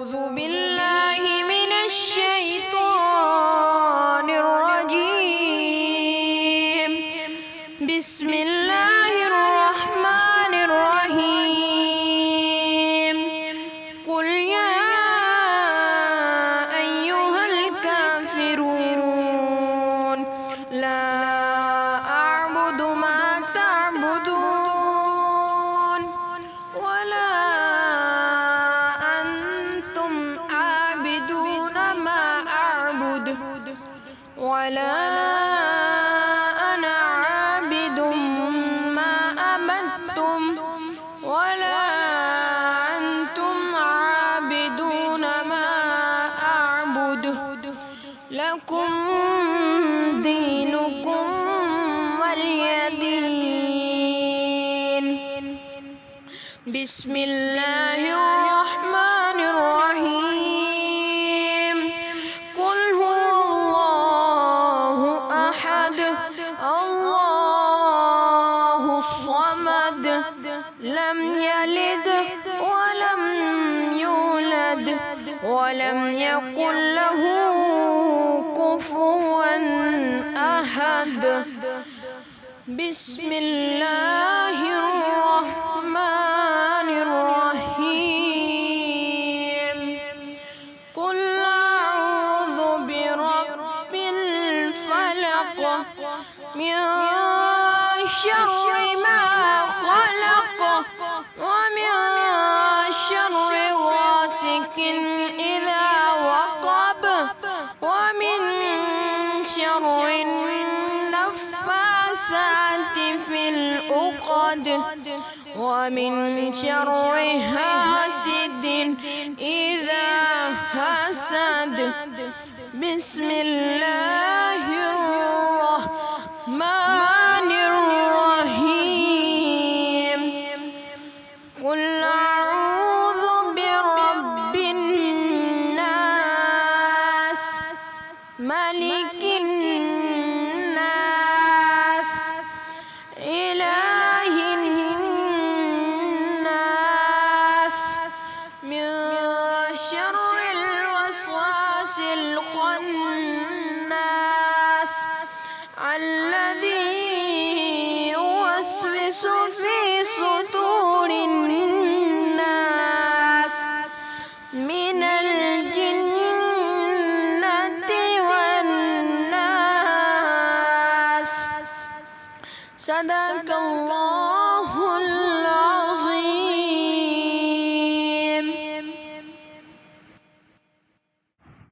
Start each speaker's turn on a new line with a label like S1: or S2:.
S1: أعوذ بالله من الشيطان الرجيم. بسم الله الرحمن الرحيم. قل يا أيها الكافرون لا أعبد ما تعبدون ولا أنتم عابدون ما أعبد ولا أنا عابد ما عبدتم ولا أنتم عابدون ما أعبد لكم دينكم ولي دين. بسم الله الرحمن الرحيم. قل هو الله أحد الله الصمد لم يلد ولم يولد ولم يكن له كفوا أحد. بسم الله الرحمن الرحيم. قل أعوذ برب الفلق من شر ما خلق ومن شر غاسق إذا وقب ومن شر النفاثات في العقد ومن شر حاسد إذا حسد. بسم الله